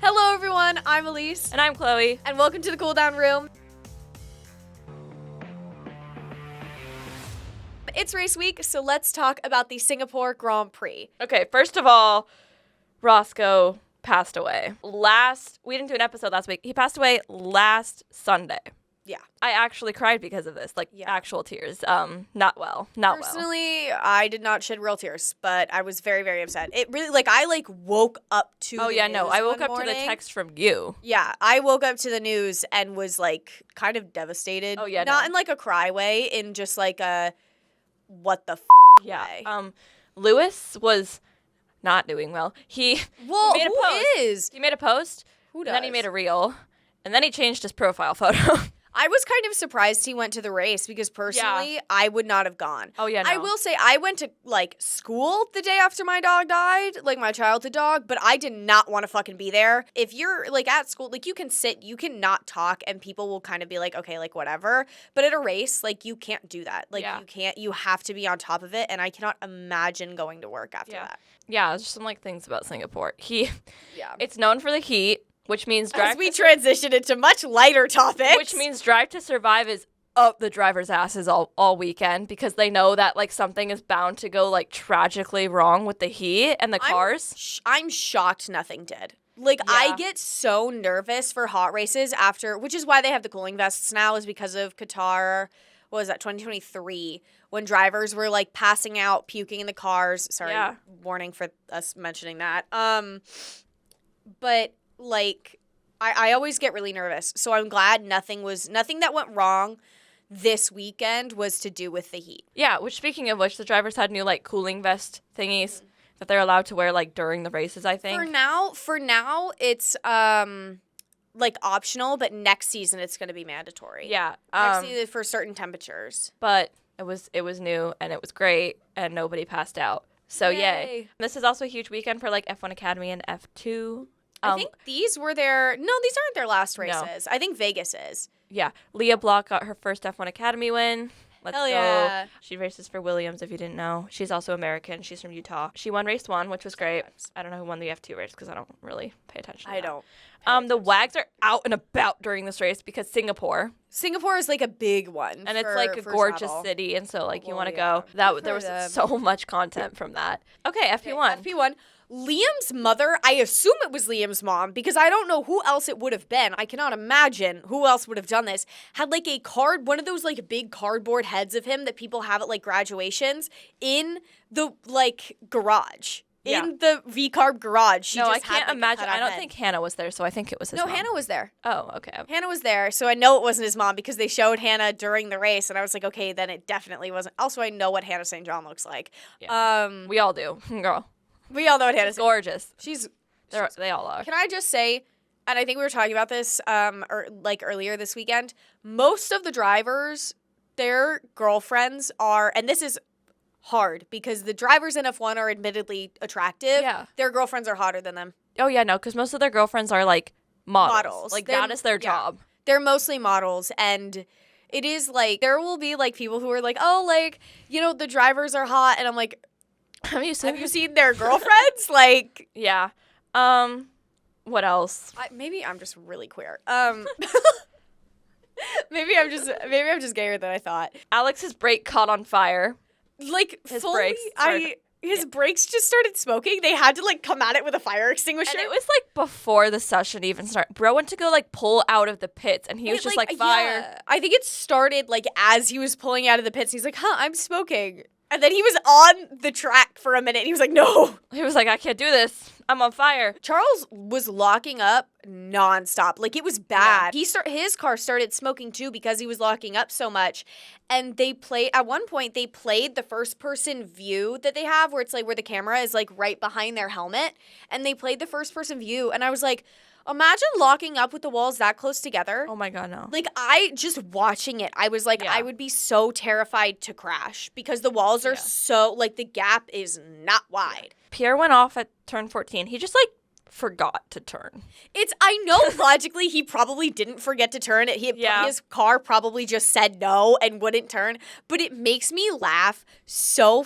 Hello everyone, I'm Alise. And I'm Chloe. And welcome to the Cool Down Room. It's race week, so let's talk about the Singapore Grand Prix. Okay, first of all, Roscoe passed away. We didn't do an episode last week. He passed away last Sunday. Yeah. I actually cried because of this, actual tears. Not well. Personally, I did not shed real tears, but I was very, very upset. It really, I woke up to the news I woke one up morning. to the text from you. Yeah, I woke up to the news and was, kind of devastated. Oh, yeah, Not in, a cry way, in just, a what the yeah. way. Lewis was not doing well. He made a post. He made a post. Who does? And then he made a reel. And then he changed his profile photo. I was kind of surprised he went to the race because personally, I would not have gone. Oh, yeah, no. I will say I went to, school the day after my dog died, my childhood dog, but I did not want to fucking be there. If you're, at school, you can sit, you can not talk, and people will kind of be like, okay, whatever. But at a race, you can't do that. You have to be on top of it, and I cannot imagine going to work after that. Yeah, there's some, things about Singapore. It's known for the heat. Which means as we transition into much lighter topics. Which means Drive to Survive is up the driver's asses all weekend because they know that something is bound to go tragically wrong with the heat and the cars. I'm shocked nothing did. I get so nervous for hot races which is why they have the cooling vests now, is because of Qatar. What was that, 2023, when drivers were passing out, puking in the cars. Sorry, warning for us mentioning that. But I always get really nervous. So I'm glad nothing that went wrong this weekend was to do with the heat. Yeah, speaking of which, the drivers had new cooling vest thingies that they're allowed to wear during the races, I think. For now it's optional, but next season it's going to be mandatory. Yeah. Next season for certain temperatures. But it was new and it was great and nobody passed out. So yay. This is also a huge weekend for F1 Academy and F2. I think these aren't their last races. No. I think Vegas is. Yeah. Leah Block got her first F1 Academy win. Let's Hell go. Yeah. She races for Williams, if you didn't know. She's also American. She's from Utah. She won race 1, which was great. I don't know who won the F2 race because I don't really pay attention to that. Don't. The WAGs are out and about during this race because Singapore is a big one. And it's a gorgeous city. And so you want to go. There was so much content from that. Okay, FP1. FP1. Liam's mother, I assume it was Liam's mom, because I don't know who else it would have been. I cannot imagine who else would have done this. Had a card, one of those big cardboard heads of him that people have at graduations in the garage. Yeah. In the V-Carb garage. I can't imagine. I don't think Hannah was there, so I think it was his mom. No, Hannah was there. Oh, okay. Hannah was there, so I know it wasn't his mom because they showed Hannah during the race, and I was like, okay, then it definitely wasn't. Also, I know what Hannah St. John looks like. Yeah. We all do, girl. We all know what Hannah's gorgeous. They all are. Can I just say, and I think we were talking about this earlier this weekend, most of the drivers, their girlfriends are, and this is hard because the drivers in F1 are admittedly attractive. Yeah. Their girlfriends are hotter than them. Oh, yeah, no, because most of their girlfriends are models. That is their job. They're mostly models, and it is there will be people who are the drivers are hot, and I'm like, have you seen their girlfriends? Yeah. What else? Maybe I'm just really queer. Maybe I'm just gayer than I thought. Alex's brake caught on fire. His brakes just started smoking. They had to come at it with a fire extinguisher. And it was before the session even started. Bro went to go pull out of the pits, and he was just fire. Yeah. I think it started as he was pulling out of the pits. He's like, I'm smoking. And then he was on the track for a minute, and he was like, no. He was like, I can't do this. I'm on fire. Charles was locking up nonstop. It was bad. Yeah. His car started smoking, too, because he was locking up so much. And at one point, they played the first-person view that they have, where it's, where the camera is, right behind their helmet. And they played the first-person view, and I was like, imagine locking up with the walls that close together. Oh, my God, no. Just watching it, I was I would be so terrified to crash because the walls are so, the gap is not wide. Pierre went off at turn 14. He just, forgot to turn. I know logically he probably didn't forget to turn. His car probably just said no and wouldn't turn, but it makes me laugh so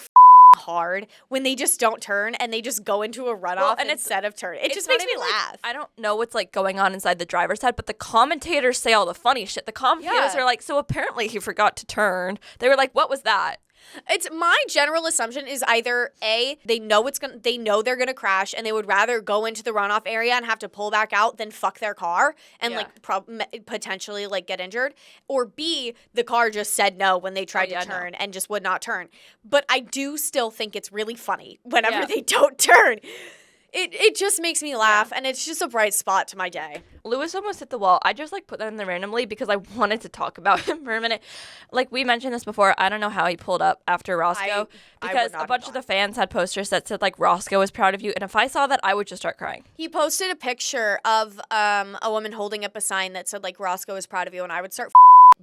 hard when they just don't turn and they just go into a runoff instead of turn. It just makes me laugh. I don't know what's like going on inside the driver's head, but the commentators say all the funny shit. The commentators are like, so apparently he forgot to turn. They were like, what was that? It's my general assumption is either A, they know they're gonna crash and they would rather go into the runoff area and have to pull back out than fuck their car and potentially like get injured, or B, the car just said no when they tried to turn and just would not turn. But I do still think it's really funny whenever they don't turn. It just makes me laugh, and it's just a bright spot to my day. Lewis almost hit the wall. I just, like, put that in there randomly because I wanted to talk about him for a minute. Like, we mentioned this before. I don't know how he pulled up after Roscoe because a bunch of the fans had posters that said, like, Roscoe is proud of you. And if I saw that, I would just start crying. He posted a picture of a woman holding up a sign that said, like, Roscoe is proud of you, and I would start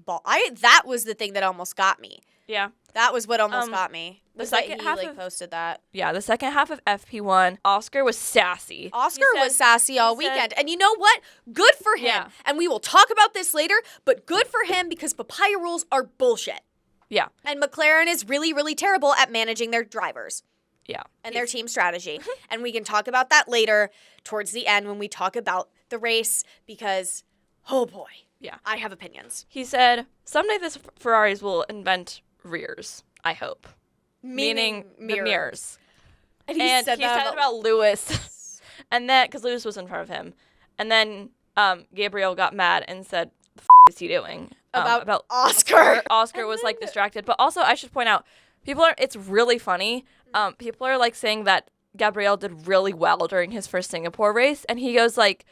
that was the thing that almost got me. Yeah. That was what almost got me. The second half posted that. Yeah, the second half of FP1, Oscar was sassy. Oscar was sassy all weekend. And you know what? Good for him. Yeah. And we will talk about this later, but good for him because Papaya Rules are bullshit. Yeah. And McLaren is really, really terrible at managing their drivers. Yeah. And their team strategy. And we can talk about that later towards the end when we talk about the race because, oh boy. Yeah. I have opinions. He said, someday this Ferraris will invent rears, I hope. Meaning the mirrors. And he said that about Lewis. And then, because Lewis was in front of him. And then Gabriel got mad and said, the is he doing? About Oscar. Oscar was, like, distracted. But also, I should point out, it's really funny. People are, like, saying that Gabriel did really well during his first Singapore race. And he was like,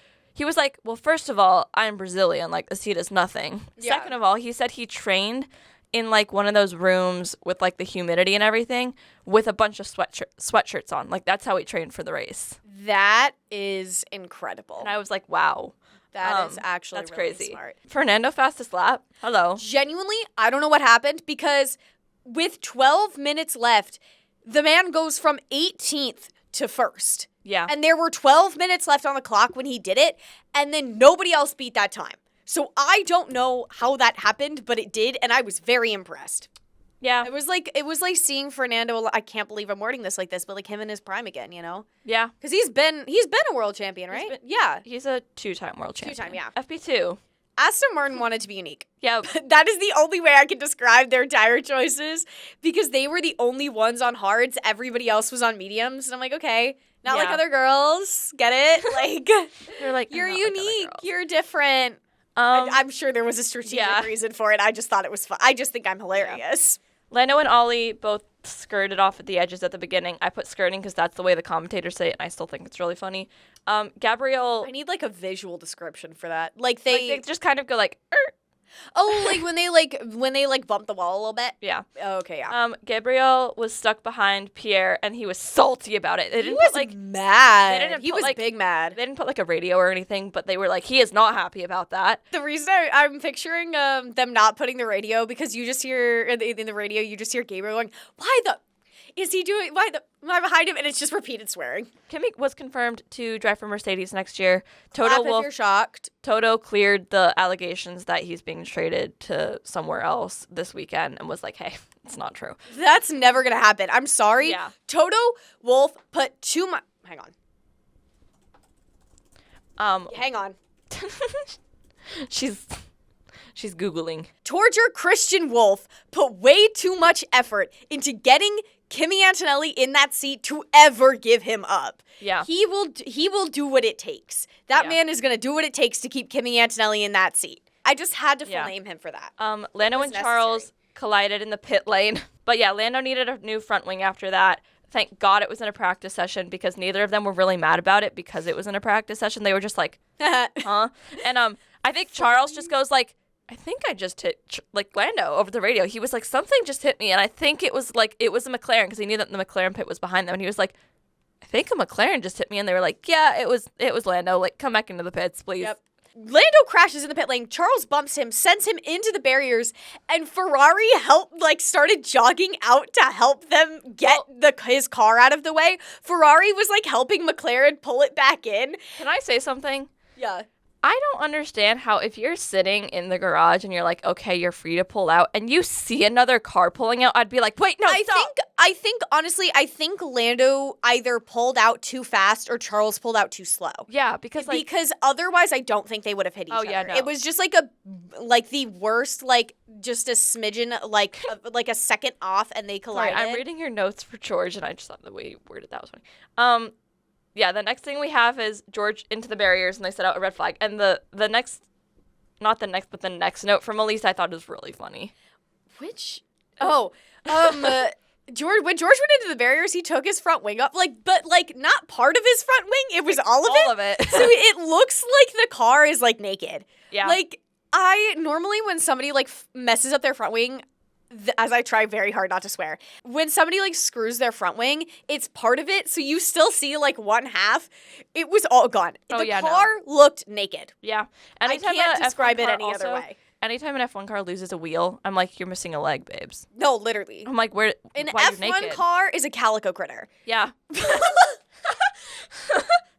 well, first of all, I'm Brazilian. Like, the seat is nothing. Yeah. Second of all, he said he trained in, like, one of those rooms with, like, the humidity and everything with a bunch of sweatshirts on. Like, that's how he trained for the race. That is incredible. And I was like, wow. That is actually that's really crazy. Smart. Fernando fastest lap. Hello. Genuinely, I don't know what happened because with 12 minutes left, the man goes from 18th to 1st. Yeah. And there were 12 minutes left on the clock when he did it, and then nobody else beat that time. So I don't know how that happened, but it did, and I was very impressed. Yeah. It was like seeing Fernando, I can't believe I'm wording this like this, but like him in his prime again, you know? Yeah. Because he's been a world champion, right? He's a 2-time world champion. 2-time, yeah. FP2. Aston Martin wanted to be unique. Yeah. That is the only way I can describe their tire choices because they were the only ones on hards. Everybody else was on mediums. And I'm like, okay, not like other girls. Get it? Like, they're like, you're unique. Like you're different. I'm sure there was a strategic reason for it. I just thought it was fun. I just think I'm hilarious. Yeah. Lando and Ollie both skirted off at the edges at the beginning. I put skirting because that's the way the commentators say it, and I still think it's really funny. Gabriel... I need, like, a visual description for that. Like, they just kind of go, like... Oh, like, when they bump the wall a little bit? Yeah. Oh, okay, yeah. Gabriel was stuck behind Pierre, and he was salty about it. He was mad. He was big mad. They didn't put, like, a radio or anything, but they were like, he is not happy about that. The reason I'm picturing them not putting the radio, because you just hear, in the radio, you just hear Gabriel going, am I behind him? And it's just repeated swearing. Kimi was confirmed to drive for Mercedes next year. If you're shocked. Toto cleared the allegations that he's being traded to somewhere else this weekend and was like, hey, it's not true. That's never going to happen. I'm sorry. Yeah. Toto Wolff put too much... Hang on. Hang on. She's Googling. Torture Christian Wolff put way too much effort into getting Kimi Antonelli in that seat to ever give him up. Yeah. He will do what it takes. That man is going to do what it takes to keep Kimi Antonelli in that seat. I just had to flame him for that. Lando and Charles collided in the pit lane. But yeah, Lando needed a new front wing after that. Thank God it was in a practice session because neither of them were really mad about it because it was in a practice session. They were just like, huh? And I think Charles just goes like, I think I just hit, Lando over the radio. He was like, something just hit me. And I think it was a McLaren because he knew that the McLaren pit was behind them. And he was like, I think a McLaren just hit me. And they were like, yeah, it was Lando. Like, come back into the pits, please. Yep. Lando crashes in the pit lane. Charles bumps him, sends him into the barriers, and Ferrari started jogging out to help them get his car out of the way. Ferrari was helping McLaren pull it back in. Can I say something? Yeah. I don't understand how if you're sitting in the garage and you're like, okay, you're free to pull out, and you see another car pulling out, I'd be like, wait, no, stop. Honestly, I think Lando either pulled out too fast or Charles pulled out too slow. Yeah, because otherwise I don't think they would have hit each other. Yeah, no. It was just the worst, just a smidgen, like a second off, and they collided. Sorry, I'm reading your notes for George, and I just thought the way you worded that was funny. Yeah, the next thing we have is George into the barriers, and they set out a red flag. And the next note from Alise I thought was really funny. Which? Oh, George, when George went into the barriers, he took his front wing up, but not part of his front wing. It was all of it. So it looks like the car is naked. Yeah. I normally when somebody messes up their front wing, as I try very hard not to swear, when somebody screws their front wing, it's part of it, so you still see one half. It was all gone. The car looked naked. Yeah. I can't describe it any other way. Anytime an F1 car loses a wheel, I'm like, you're missing a leg, babes. No, literally. I'm like, why F1 car is a calico critter. Yeah.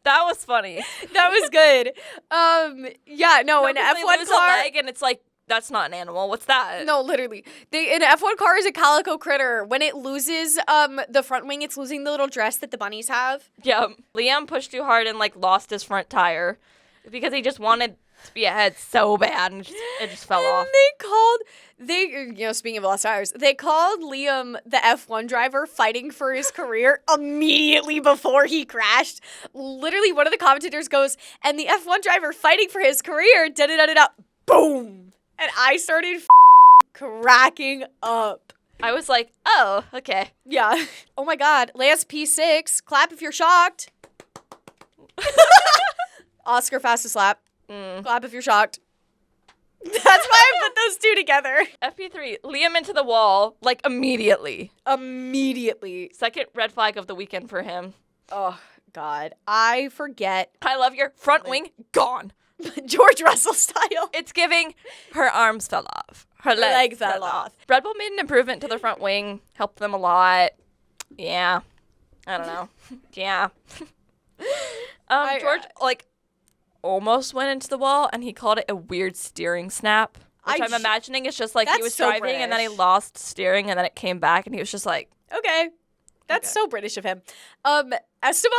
That was funny. That was good. An F1 lose car, a leg and it's like, that's not an animal. What's that? No, literally. An F1 car is a calico critter. When it loses the front wing, it's losing the little dress that the bunnies have. Yeah. Liam pushed too hard and lost his front tire because he just wanted to be ahead so bad and it just fell off. Speaking of lost tires, they called Liam the F1 driver fighting for his career immediately before he crashed. Literally, one of the commentators goes, and the F1 driver fighting for his career, da-da-da-da-da, boom! And I started cracking up. I was like, oh, okay. Yeah. Oh my God. Lance P6. Clap if you're shocked. Oscar fastest lap. Clap if you're shocked. That's why I put those two together. FP3. Liam into the wall, immediately. Immediately. Second red flag of the weekend for him. Oh, God. I forget. I love your front wing gone. George Russell style. It's giving her arms fell off. Her leg fell off. Red Bull made an improvement to the front wing, helped them a lot. Yeah. I don't know. Yeah. George, almost went into the wall, and he called it a weird steering snap, which I'm imagining is just he was driving, British. And then he lost steering, and then it came back, and he was just like, okay. That's so British of him. Esteban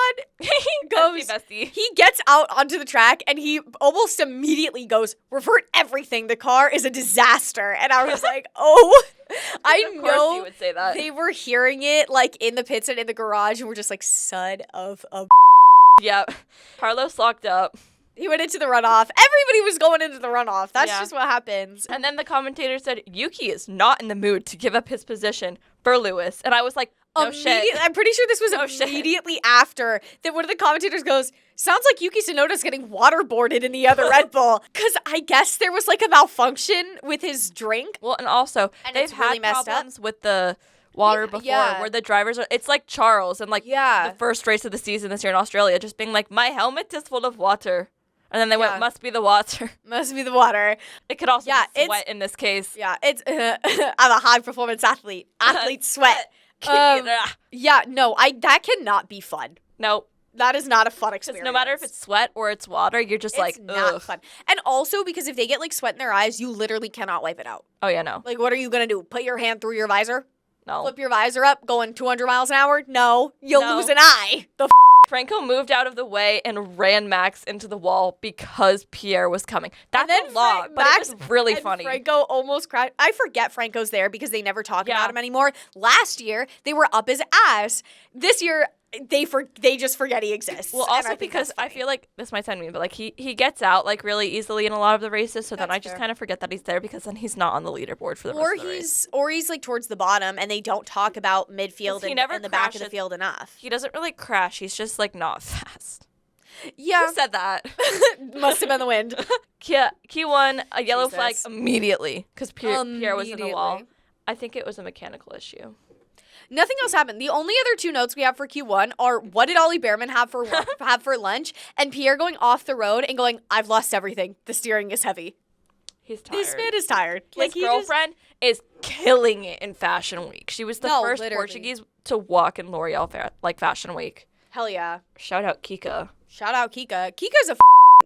goes, bestie. He gets out onto the track and he almost immediately goes, revert everything. The car is a disaster. And I was like, oh, I know. Of course he would say that. They were hearing it in the pits and in the garage and were just son of a Yeah. Carlos locked up. He went into the runoff. Everybody was going into the runoff. That's just what happens. And then the commentator said, Yuki is not in the mood to give up his position for Lewis. And I was like, no shit. I'm pretty sure this was immediately after that one of the commentators goes, sounds like Yuki Tsunoda's getting waterboarded in the other Red Bull. Because I guess there was a malfunction with his drink. Well, and also, they've had problems with the water before where the drivers are, it's like Charles and the first race of the season this year in Australia, just being like, my helmet is full of water. And then they went, must be the water. Must be the water. It could also be sweat in this case. Yeah, it's, I'm a high-performance athlete. Athlete sweat. That cannot be fun. No. That is not a fun experience. No matter if it's sweat or it's water, you're just it's not fun. And also, because if they get sweat in their eyes, you literally cannot wipe it out. Oh, yeah, no. What are you going to do? Put your hand through your visor? No. Flip your visor up, going 200 miles an hour? No. You'll lose an eye. Franco moved out of the way and ran Max into the wall because Pierre was coming. That's a lot, but it was really funny. Franco almost crashed. I forget Franco's there because they never talk about him anymore. Last year, they were up his ass. This year, they just forget he exists. Well, also because I feel like, this might sound mean, but he gets out really easily in a lot of the races, so then I just kind of forget that he's there because then he's not on the leaderboard for the rest of the race. Or he's towards the bottom and they don't talk about midfield and the back of the field enough. He doesn't really crash. He's just not fast. Yeah. Who said that? Must have been the wind. Q1, a yellow flag immediately because Pierre was in the wall. I think it was a mechanical issue. Nothing else happened. The only other two notes we have for Q1 are what did Ollie Behrman have for lunch, and Pierre going off the road and going, I've lost everything. The steering is heavy. He's tired. This man is tired. His girlfriend is killing it in Fashion Week. She was the first Portuguese to walk in L'Oreal Fashion Week. Hell yeah. Shout out Kika. Kika's a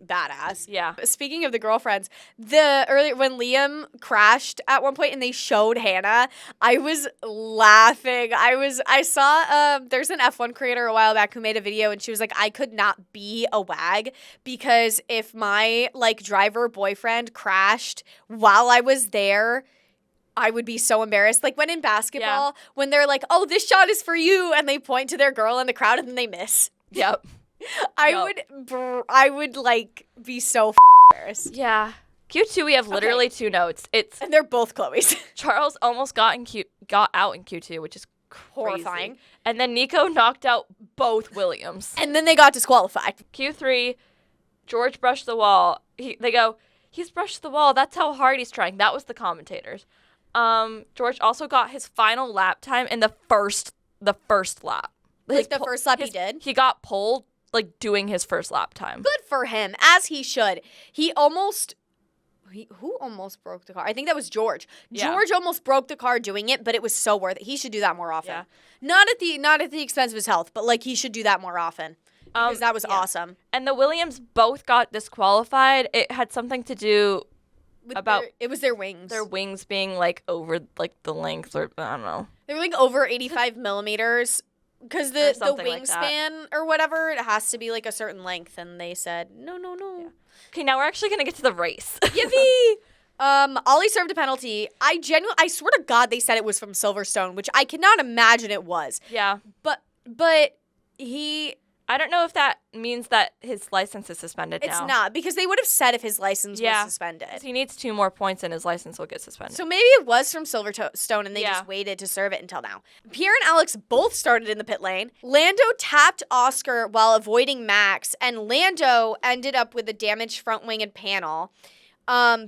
badass. Yeah. Speaking of the girlfriends, earlier when Liam crashed at one point and they showed Hannah, I was laughing. I saw there's an F1 creator a while back who made a video and she was like, I could not be a wag because if my like driver boyfriend crashed while I was there, I would be so embarrassed. Like when in basketball, when they're like, oh, this shot is for you, and they point to their girl in the crowd and then they miss. Yep. I would like be so embarrassed. Yeah. Q2, we have literally 2 notes. And they're both Chloe's. Charles almost got out in Q2, which is crazy. Horrifying. And then Nico knocked out both Williams. And then they got disqualified. Q3, George brushed the wall. They go, he's brushed the wall. That's how hard he's trying. That was the commentators. George also got his final lap time in the first lap. Like the first lap he did? He got pulled, like, doing his first lap time. Good for him, as he should. Who almost broke the car? I think that was George. Yeah. George almost broke the car doing it, but it was so worth it. He should do that more often. Yeah. Not at the expense of his health, but like he should do that more often. Because that was awesome. And the Williams both got disqualified. It had something to do it was their wings. Their wings being like over like the length, or I don't know. They were like over 85 millimeters because the wingspan or whatever, it has to be like a certain length, and they said no. Yeah. Okay, now we're actually gonna get to the race. Yippee! Ollie served a penalty. I swear to God, they said it was from Silverstone, which I cannot imagine it was. Yeah, but he. I don't know if that means that his license is suspended now. It's not, because they would have said if his license was suspended. He needs 2 more points and his license will get suspended. So maybe it was from Silverstone and they just waited to serve it until now. Pierre and Alex both started in the pit lane. Lando tapped Oscar while avoiding Max, and Lando ended up with a damaged front wing and panel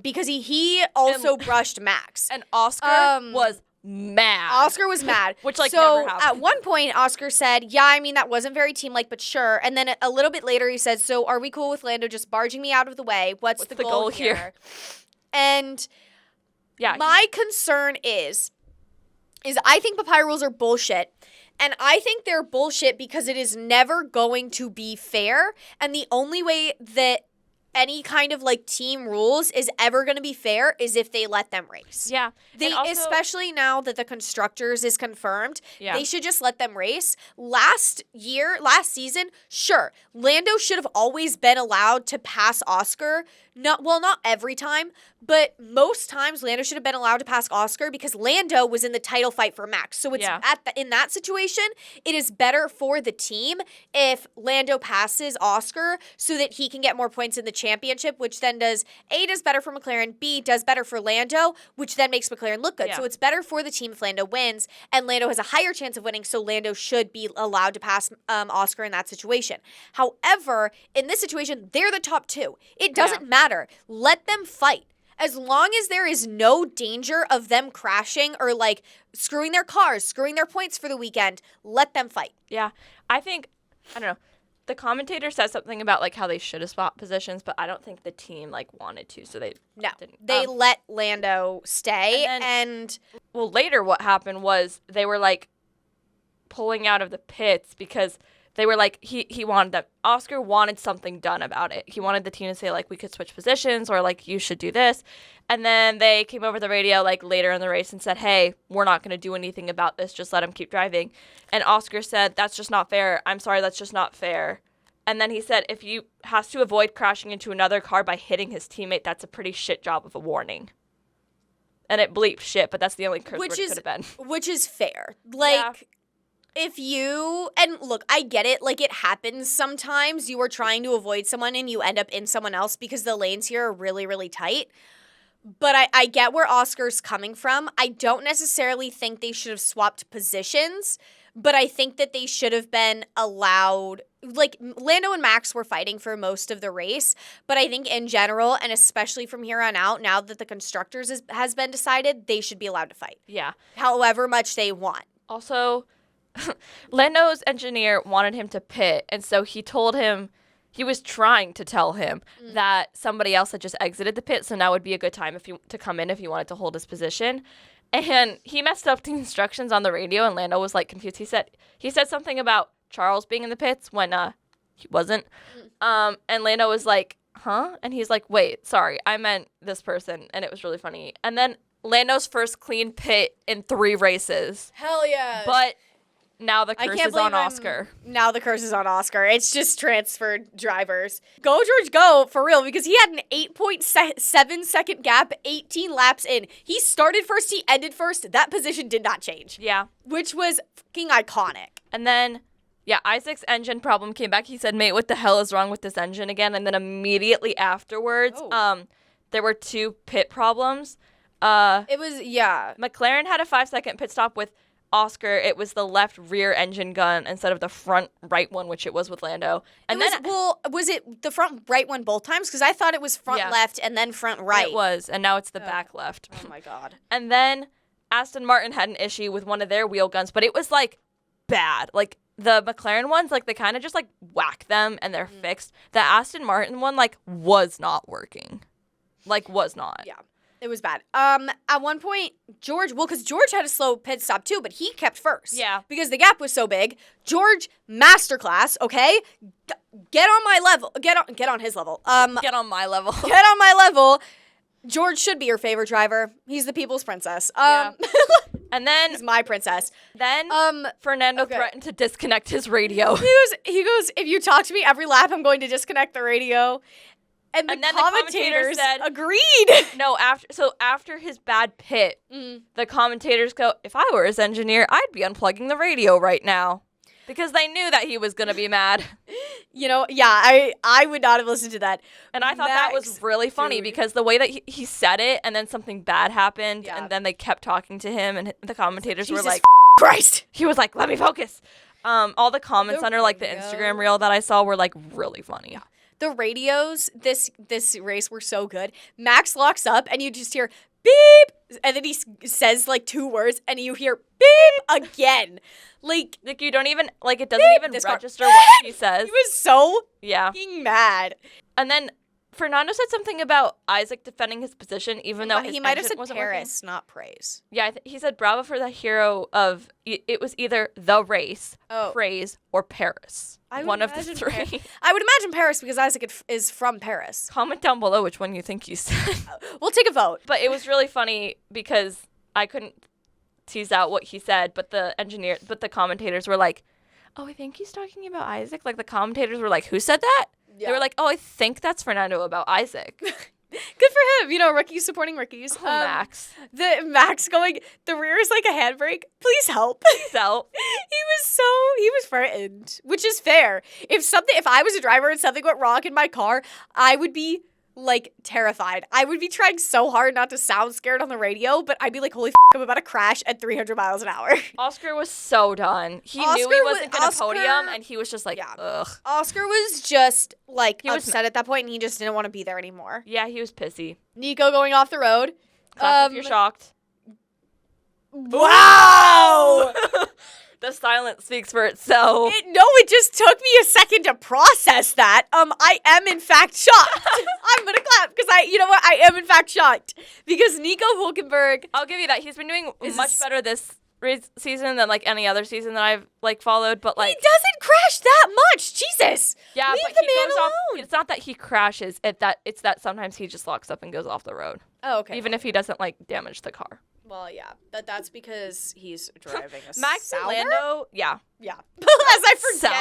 because he also brushed Max. And Oscar was mad. Oscar was mad. Which, like, never happened. At one point, Oscar said, yeah, I mean, that wasn't very team-like, but sure. And then a little bit later, he said, so are we cool with Lando just barging me out of the way? What's the goal here? And my concern is I think Papaya Rules are bullshit. And I think they're bullshit because it is never going to be fair. And the only way that any kind of like team rules is ever going to be fair is if they let them race. Yeah. Especially now that the constructors is confirmed, they should just let them race. Last season, sure, Lando should have always been allowed to pass Oscar. Not every time, but most times Lando should have been allowed to pass Oscar because Lando was in the title fight for Max. So it's in that situation, it is better for the team if Lando passes Oscar so that he can get more points in the championship, which then does better for McLaren, B does better for Lando, which then makes McLaren look good. Yeah. So it's better for the team if Lando wins, and Lando has a higher chance of winning, so Lando should be allowed to pass Oscar in that situation. However, in this situation, they're the top 2. It doesn't matter. Let them fight. As long as there is no danger of them crashing or like screwing their cars, screwing their points for the weekend, let them fight. Yeah. I don't know. The commentator said something about like how they should have swapped positions, but I don't think the team like wanted to, so they didn't. They let Lando stay well, later what happened was they were like pulling out of the pits because they were like, he wanted that. Oscar wanted something done about it. He wanted the team to say, like, we could switch positions or, like, you should do this. And then they came over the radio, like, later in the race and said, hey, we're not going to do anything about this. Just let him keep driving. And Oscar said, that's just not fair. I'm sorry, that's just not fair. And then he said, if he has to avoid crashing into another car by hitting his teammate, that's a pretty shit job of a warning. And it bleeped shit, but that's the only curse word it could have been. Which is fair. Like... and look, I get it, like it happens sometimes. You are trying to avoid someone and you end up in someone else because the lanes here are really, really tight. But I get where Oscar's coming from. I don't necessarily think they should have swapped positions, but I think that they should have been allowed, like Lando and Max were fighting for most of the race, but I think in general, and especially from here on out, now that the constructors has been decided, they should be allowed to fight. Yeah. However much they want. Also... Lando's engineer wanted him to pit, and so he was trying to tell him that somebody else had just exited the pit, so now would be a good time to come in if he wanted to hold his position. And he messed up the instructions on the radio, and Lando was like confused. He said something about Charles being in the pits when he wasn't. And Lando was like, huh? And he's like, wait, sorry, I meant this person. And it was really funny. And then Lando's first clean pit in 3 races. Hell yeah. But now the curse is on Oscar. Now the curse is on Oscar. It's just transferred drivers. Go, George, go, for real, because he had an 8.7 second gap, 18 laps in. He started first, he ended first. That position did not change. Yeah. Which was fucking iconic. And then, yeah, Isaac's engine problem came back. He said, mate, what the hell is wrong with this engine again? And then immediately afterwards, there were 2 pit problems. It was, yeah. McLaren had a 5-second pit stop with Oscar. It was the left rear engine gun instead of the front right one, which it was with Lando. And was it the front right one both times? Because I thought it was front left and then front right. It was, and now it's the back left. Oh my god. And then Aston Martin had an issue with one of their wheel guns, but it was like bad. Like the McLaren ones, like they kind of just like whack them and they're fixed. The Aston Martin one like was not working. Like was not. Yeah. It was bad. At one point, because George had a slow pit stop too, but he kept first. Yeah. Because the gap was so big. George, masterclass, okay? Get on my level. Get on his level. Get on my level. Get on my level. George should be your favorite driver. He's the people's princess. Yeah. And then he's my princess. Then Fernando threatened to disconnect his radio. He goes, if you talk to me every lap, I'm going to disconnect the radio. And then the commentators said, agreed. No, after his bad pit, the commentators go, if I were his engineer, I'd be unplugging the radio right now. Because they knew that he was going to be mad. You know, yeah, I would not have listened to that. And I thought that was really funny because the way that he said it and then something bad happened and then they kept talking to him and the commentators were like, Christ. He was like, let me focus. All the comments under like the Instagram reel that I saw were like really funny. Yeah. The radios this race were so good. Max locks up and you just hear beep, and then he says like 2 words and you hear beep again. Like you don't even like it doesn't even register what he says. He was so fucking mad. And then Fernando said something about Isaac defending his position, even though his he might have said Paris, not praise. Yeah, he said bravo for the hero of it was either the race, praise, or Paris. One of the 3. I would imagine Paris because Isaac is from Paris. Comment down below which one you think you said. We'll take a vote. But it was really funny because I couldn't tease out what he said, but the commentators were like, oh, I think he's talking about Isaac. Like the commentators were like, who said that? Yeah. They were like, oh, I think that's Fernando about Isaac. Good for him. You know, rookies supporting rookies. Oh, Max. The Max going, the rear is like a handbrake. Please help. Please help. He was frightened, which is fair. If I was a driver and something went wrong in my car, I would be like terrified. I would be trying so hard not to sound scared on the radio, but I'd be like, holy I'm about to crash at 300 miles an hour. Oscar was so done. He knew he wasn't going to podium, and he was just like, ugh. Oscar was just like upset at that point, and he just didn't want to be there anymore. Yeah, he was pissy. Nico going off the road. Clap if you're shocked. Wow! The silence speaks for itself. It just took me a second to process that. I am in fact shocked. I'm gonna clap because I am in fact shocked because Nico Hülkenberg. I'll give you that. He's been doing much better this season than like any other season that I've like followed. But like he doesn't crash that much. Jesus. Yeah, leave but the he man goes alone. off. It's not that he crashes. It's that sometimes he just locks up and goes off the road. Oh, okay. Even if he doesn't like damage the car. Well, yeah, that's because he's driving a Max Sauber? and Lando, yeah. As I forget.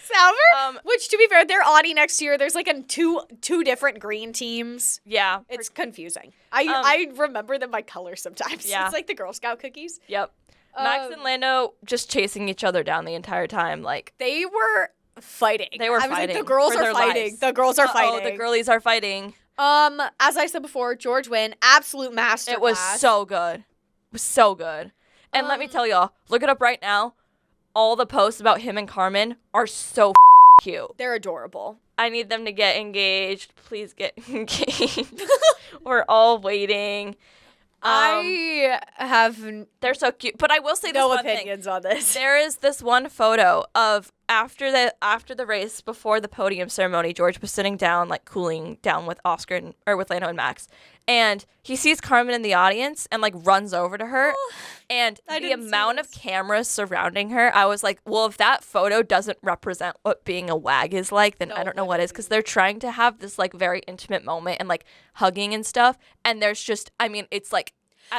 Sauber? Which, to be fair, they're Audi next year. There's like two different green teams. Yeah. It's confusing. I remember them by color sometimes. Yeah. It's like the Girl Scout cookies. Yep. Max and Lando just chasing each other down the entire time. Like they were fighting. They were fighting. Like, the girls are fighting. Lives. The girls are fighting. The girlies are fighting. As I said before, George win. Absolute masterclass. It was so good. It was so good. And let me tell y'all, look it up right now. All the posts about him and Carmen are so cute. They're adorable. I need them to get engaged. Please get engaged. We're all waiting. They're so cute. But I will say this one thing. No opinions on this. There is this one photo of after the race, before the podium ceremony, George was sitting down, like cooling down with with Lando and Max. and he sees Carmen in the audience and like runs over to her. And the amount of cameras surrounding her, I was like, well, if that photo doesn't represent what being a wag is like, then I don't know what is. Because they're trying to have this like very intimate moment and like hugging and stuff. And there's just, I mean, it's like,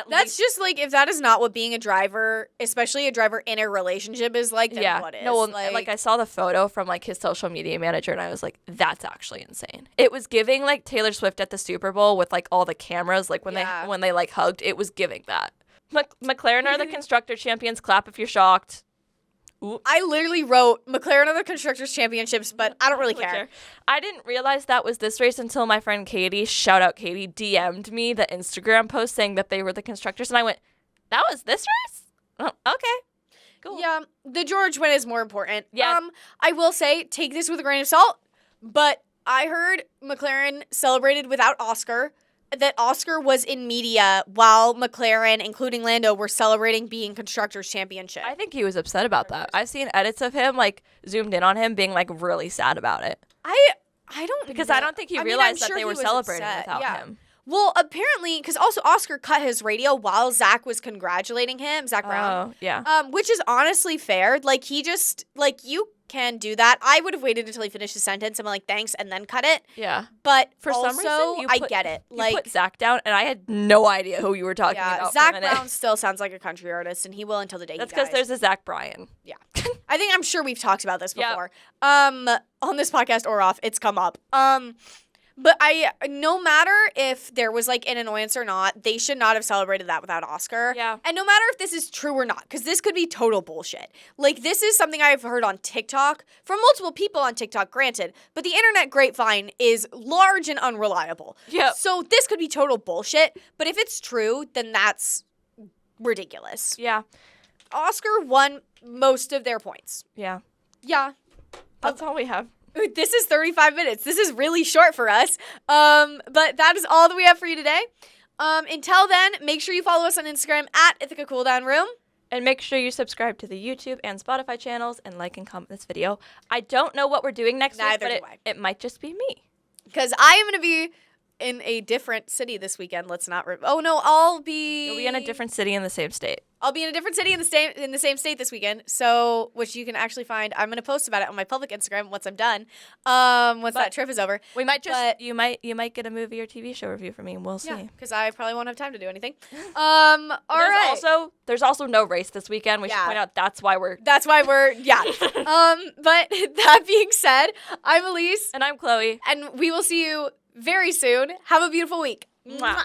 that's just like, if that is not what being a driver, especially a driver in a relationship, is like, then what is? No, like I saw the photo from like his social media manager and I was like, that's actually insane. It was giving like Taylor Swift at the Super Bowl with like all the cameras, like when they like hugged, it was giving that. McLaren are the constructor champions. Clap if you're shocked. Ooh. I literally wrote McLaren are the Constructors Championships, but I don't really care. I didn't realize that was this race until my friend Katie, shout out Katie, DM'd me the Instagram post saying that they were the constructors. And I went, that was this race? Oh, okay. Cool. Yeah, the George win is more important. Yeah. I will say, take this with a grain of salt, but I heard McLaren celebrated without Oscar, that Oscar was in media while McLaren, including Lando, were celebrating being Constructors Championship. I think he was upset about that. I've seen edits of him, like, zoomed in on him being, like, really sad about it. I don't Because know. I don't think he realized sure that they were celebrating without him. Well, apparently, because also Oscar cut his radio while Zach was congratulating him, Zach Brown. Oh, yeah. Which is honestly fair. Like, he just, like, you can do that. I would have waited until he finished his sentence and been like, thanks, and then cut it. Yeah. But for also, some reason, I get it. Like, you put Zach down, and I had no idea who you were talking about. Zach Brown still sounds like a country artist, and he will until the day That's he dies. because there's a Zach Bryan. Yeah. I'm sure we've talked about this before. Yep. On this podcast or off, it's come up. But no matter if there was like an annoyance or not, they should not have celebrated that without Oscar. Yeah. And no matter if this is true or not, because this could be total bullshit. Like, this is something I've heard on TikTok from multiple people on TikTok, granted, but the internet grapevine is large and unreliable. Yep. So this could be total bullshit, but if it's true, then that's ridiculous. Yeah. Oscar won most of their points. Yeah. Yeah. That's all we have. This is 35 minutes. This is really short for us. But that is all that we have for you today. Until then, make sure you follow us on Instagram at Ithaca Cooldown Room. And make sure you subscribe to the YouTube and Spotify channels and like and comment this video. I don't know what we're doing next week, but it might just be me. Because I am going to be in a different city this weekend. Let's not... You'll be in a different city in the same state. I'll be in a different city in the same state this weekend. So, which you can actually find. I'm going to post about it on my public Instagram once I'm done. Once that trip is over. We might just... You might get a movie or TV show review from me. We'll see. Yeah, because I probably won't have time to do anything. There's also no race this weekend. We should point out that's why we're... Yeah. But that being said, I'm Alise. And I'm Chloe. And we will see you very soon. Have a beautiful week. Mwah.